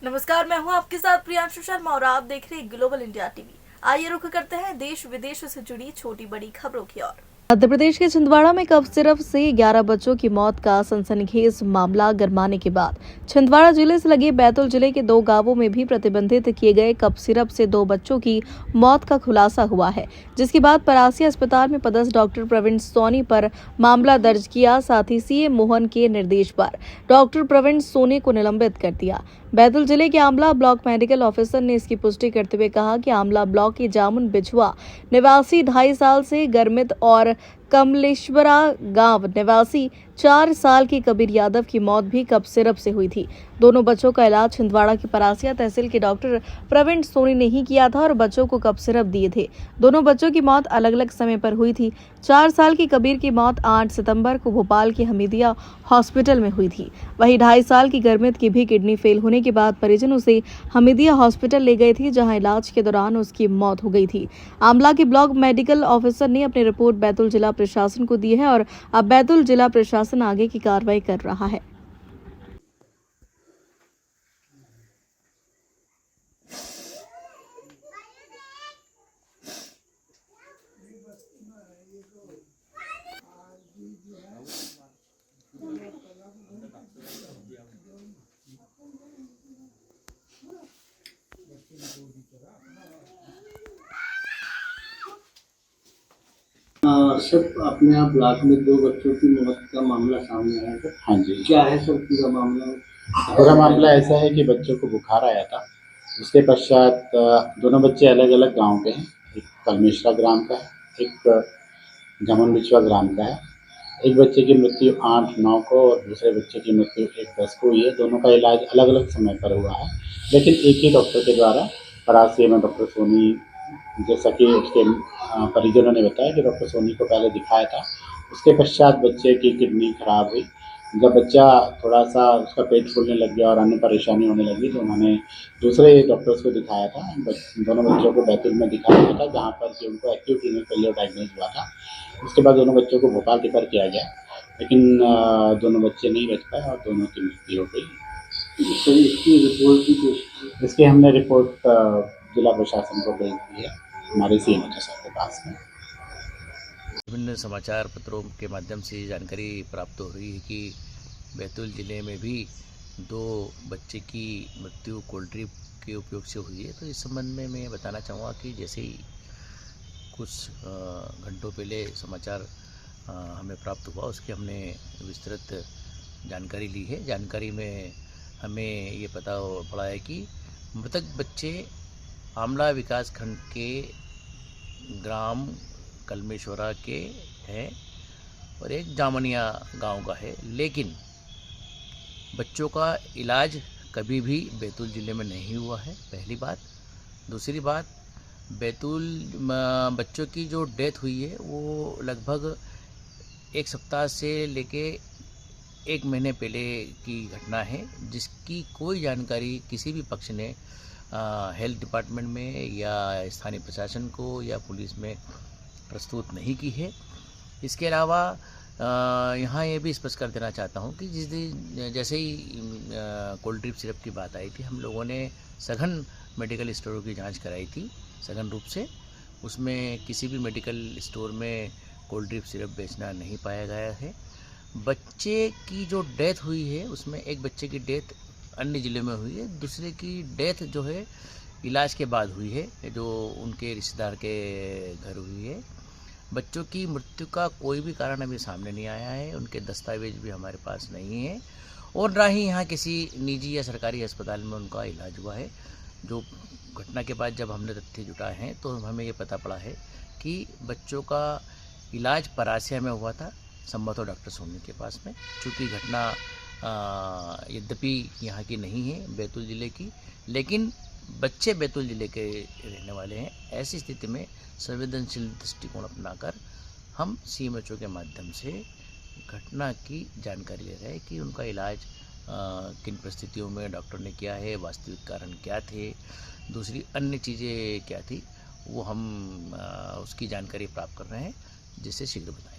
नमस्कार, मैं हूं आपके साथ प्रियांशु शर्मा और आप देख रहे हैं ग्लोबल इंडिया टीवी। आइए रुख करते हैं देश विदेश से जुड़ी छोटी बड़ी खबरों की ओर। मध्य प्रदेश के छिंदवाड़ा में कफ सिरप से 11 बच्चों की मौत का सनसनीखेज मामला गरमाने के बाद छिंदवाड़ा जिले से लगे बैतूल जिले के 2 गांवों में भी प्रतिबंधित किए गए कफ सिरप से 2 बच्चों की मौत का खुलासा हुआ है, जिसके बाद परासी अस्पताल में पदस्थ डॉक्टर प्रवीण सोनी पर मामला दर्ज किया। साथ ही सीएम मोहन के निर्देश पर डॉक्टर प्रवीण सोनी को निलंबित कर दिया। बैतूल जिले के आमला ब्लॉक मेडिकल ऑफिसर ने इसकी पुष्टि करते हुए कहा कि आमला ब्लॉक के जामुन बिछुआ निवासी 2.5 साल से गर्मित और कमलेश्वरा गांव निवासी 4 साल की कबीर यादव की मौत भी कफ सिरप से हुई थी। दोनों बच्चों का इलाज छिंदवाड़ा की परासिया तहसील के डॉक्टर प्रवीण सोनी ने ही किया था और बच्चों को कफ सिरप दिए थे। दोनों बच्चों की मौत अलग अलग समय पर हुई थी। 4 साल की कबीर की मौत 8 सितंबर को भोपाल के हमीदिया हॉस्पिटल में हुई थी। वहीं 2.5 साल की गर्मित की भी किडनी फेल होने के बाद परिजन उसे हमीदिया हॉस्पिटल ले गए थे, जहां इलाज के दौरान उसकी मौत हो गई थी। आमला के ब्लॉक मेडिकल ऑफिसर ने अपनी रिपोर्ट बैतूल जिला प्रशासन को दी है और अब बैतूल जिला प्रशासन आगे की कार्रवाई कर रहा है। सर, अपने यहाँ ब्लॉक में 2 बच्चों की मौत का मामला सामने आया है। हाँ जी, क्या है सर पूरा मामला? पूरा मामला ऐसा है कि बच्चों को बुखार आया था। उसके पश्चात दोनों बच्चे अलग अलग गांव के हैं। एक कलमेश्वरा ग्राम का है, एक जामुन बिछुआ ग्राम का है। एक बच्चे की मृत्यु 8/9 को और दूसरे बच्चे की मृत्यु 1/10 को हुई है। दोनों का इलाज अलग अलग समय पर हुआ है, लेकिन एक ही डॉक्टर के द्वारा परासी में डॉक्टर सोनी, जैसा कि उसके परिजनों ने बताया कि डॉक्टर सोनी को पहले दिखाया था। उसके पश्चात बच्चे की किडनी खराब हुई। जब बच्चा थोड़ा-सा उसका पेट फूलने लग गया और अन्य परेशानी होने लगी, तो उन्होंने दूसरे डॉक्टर्स को दिखाया था। दोनों बच्चों को बैतूल में दिखाया गया था, जहाँ पर कि उनको एक्यूट रीनल फेलियर डायग्नोज हुआ था। उसके बाद दोनों बच्चों को भोपाल रेफर किया गया, लेकिन दोनों बच्चे नहीं बच पाए और दोनों की मृत्यु हो गई। सर, इसकी रिपोर्ट की इसकी हमने रिपोर्ट जिला प्रशासन को भेज दी है, हमारे सीएमओ साहब के पास में। विभिन्न समाचार पत्रों के माध्यम से जानकारी प्राप्त हो रही है कि बैतूल जिले में भी 2 बच्चे की मृत्यु कोल्ड ड्रिंक के उपयोग से हुई है। तो इस संबंध में मैं बताना चाहूँगा कि जैसे ही कुछ घंटों पहले समाचार हमें प्राप्त हुआ, उसकी हमने विस्तृत जानकारी ली है। जानकारी में हमें ये पता पड़ा है कि मृतक बच्चे आमला विकास खंड के ग्राम कलमेश्वरा के हैं और एक जामनिया गांव का है, लेकिन बच्चों का इलाज कभी भी बैतूल ज़िले में नहीं हुआ है, पहली बात। दूसरी बात, बैतूल बच्चों की जो डेथ हुई है वो लगभग 1 सप्ताह से लेके 1 महीने पहले की घटना है, जिसकी कोई जानकारी किसी भी पक्ष ने हेल्थ डिपार्टमेंट में या स्थानीय प्रशासन को या पुलिस में प्रस्तुत नहीं की है। इसके अलावा यहाँ ये भी स्पष्ट कर देना चाहता हूँ कि जिस दिन जैसे ही कोल्ड ड्रिप सिरप की बात आई थी, हम लोगों ने सघन मेडिकल स्टोरों की जांच कराई थी, सघन रूप से। उसमें किसी भी मेडिकल स्टोर में कोल्ड ड्रिप सिरप बेचना नहीं पाया गया है। बच्चे की जो डेथ हुई है उसमें एक बच्चे की डेथ अन्य ज़िले में हुई है, दूसरे की डेथ जो है इलाज के बाद हुई है, जो उनके रिश्तेदार के घर हुई है। बच्चों की मृत्यु का कोई भी कारण अभी सामने नहीं आया है, उनके दस्तावेज भी हमारे पास नहीं है और ना ही यहाँ किसी निजी या सरकारी अस्पताल में उनका इलाज हुआ है। जो घटना के बाद जब हमने तथ्य जुटाए हैं तो हमें ये पता पड़ा है कि बच्चों का इलाज परासिया में हुआ था, संभवतः डॉक्टर सोनी के पास में। चूँकि घटना यद्यपि यहाँ की नहीं है, बैतूल ज़िले की, लेकिन बच्चे बैतूल ज़िले के रहने वाले हैं। ऐसी स्थिति में संवेदनशील दृष्टिकोण अपनाकर हम सीएमएचओ के माध्यम से घटना की जानकारी ले रहे हैं कि उनका इलाज किन परिस्थितियों में डॉक्टर ने किया है, वास्तविक कारण क्या थे, दूसरी अन्य चीज़ें क्या थी, वो हम उसकी जानकारी प्राप्त कर रहे हैं, जिससे शीघ्र बताएं।